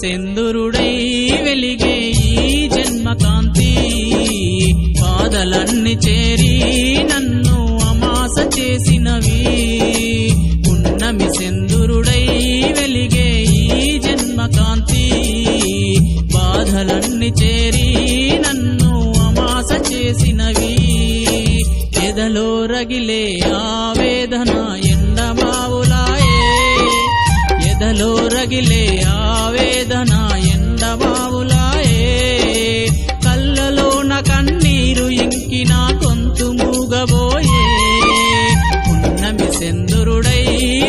సెందురుడై వెలిగే ఈ జన్మకాంతి బాధలన్నీ చేరి నన్ను అమాస చేసినవి పున్నమి సెందురుడై వెలిగే ఈ జన్మకాంతి బాధలన్నీ చేరి నన్ను అమాస చేసినవి ఎదలో రగిలే ఆవేదన ఎండమావులాయే ఎదలో రగిలే ఆవేదన ఎండమావులాయే కళ్ళలోన కన్నీరు ఇంకిన గొంతు మూగబోయే పున్నమి సెందురుడై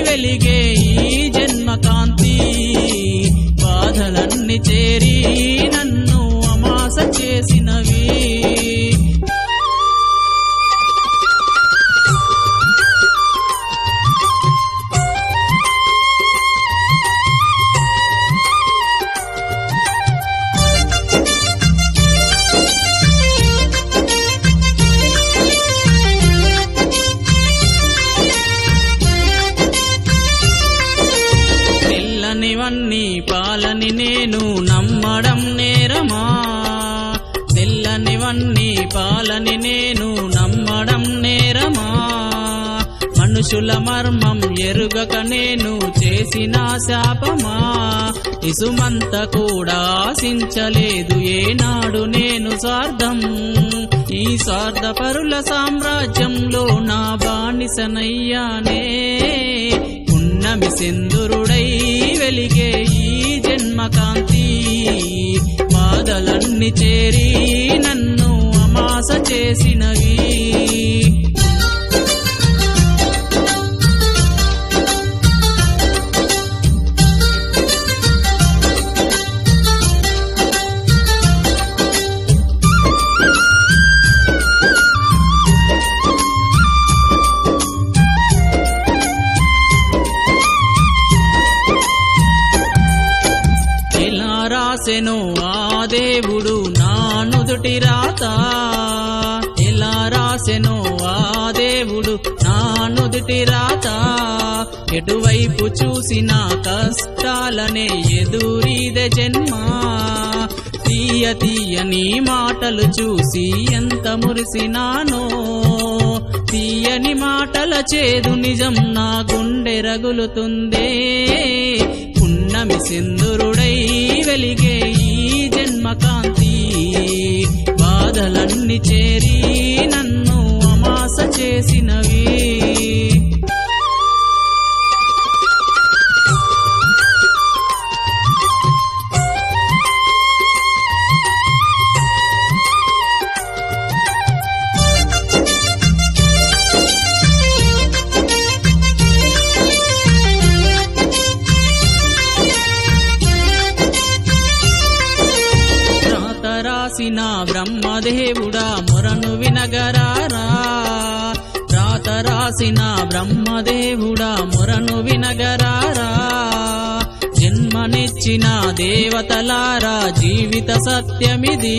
వెలిగే ఈ జన్మకాంతి బాధలన్నీ చేరి నన్ను అమాస చేసినవి తెల్లనివన్నీ పాలని నేను నమ్మడం నేరమా తెల్లనివన్నీ పాలని నేను నమ్మడం నేరమా మనుషుల మర్మం ఎరుగక నేను చేసిన శాపమా ఇసుమంత కూడా ఆశించలేదు ఏనాడు నేను స్వార్థం ఈ స్వార్థపరుల సామ్రాజ్యంలో నా బానిసనయ్యానే పున్నమి సెందురుడై వెలిగే ఈ జన్మకాంతి బాధలన్నీ చేరి నన్ను అమాస చేసినవి రాసెను ఆ దేవుడు నా నుదుటి రాత ఎలా రాసెను ఆ దేవుడు నా నుదుటి రాత ఎటువైపు చూసిన కష్టాలనే ఎదురీదే జన్మ తీయ తీయని మాటలు చూసి ఎంత మురిసినానో తీయని మాటల చేదు నిజం నా గుండె రగులుతుందే పున్నమి సెందురుడై వెలిగే ఈ జన్మకాంతి బాధలన్నీ చేరి నన్ను అమాస చేసినవి రాసిన బ్రహ్మదేవుడా మొరను వినగరారా రాత రాసిన బ్రహ్మదేవుడా మొరను వినగరారా జన్మనిచ్చిన దేవతలారా జీవిత సత్యమిది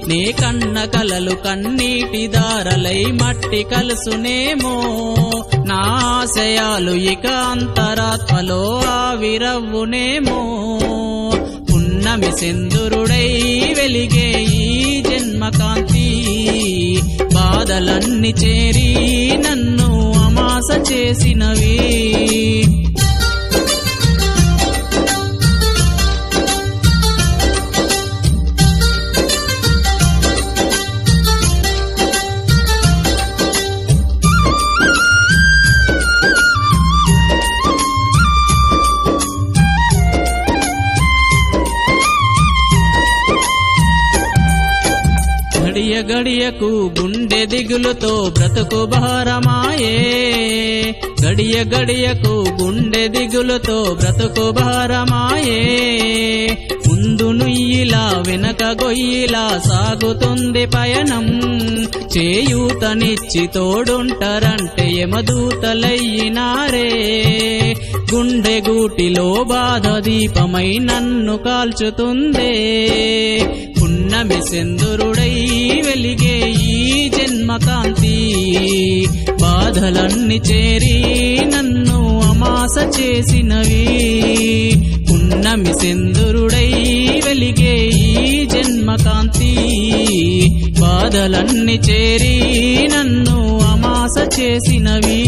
నే కన్న కలలు కన్నీటి దారలై మట్టి కలుసునేమో నా ఆశయాలు ఇక అంతరాత్మలో ఆవిరవ్వునేమో పున్నమి సెందురుడై వెలిగే ఈ జన్మకాంతి బాధలన్నీ చేరి నన్ను అమాస చేసినవి గడియ గడియకు గుండె దిగులుతో బ్రతుకు భారమాయే గడియ గడియకు గుండె దిగులుతో బ్రతుకు భారమాయే ముందు నుయ్యిలా వెనక గొయ్యిలా సాగుతుంది పయనం చేయూతనిచ్చి తోడుంటారంటే యమదూతలయ్యినారే గుండె గూటిలో బాధ దీపమై నన్ను కాల్చుతుందే పున్నమి సెందురుడై వెలిగే ఈ జన్మకాంతి బాధలన్నీ చేరి నన్ను అమాస చేసినవి పున్నమి సెందురుడై వెలిగే ఈ జన్మకాంతి బాధలన్నీ చేరి నన్ను అమాస చేసినవి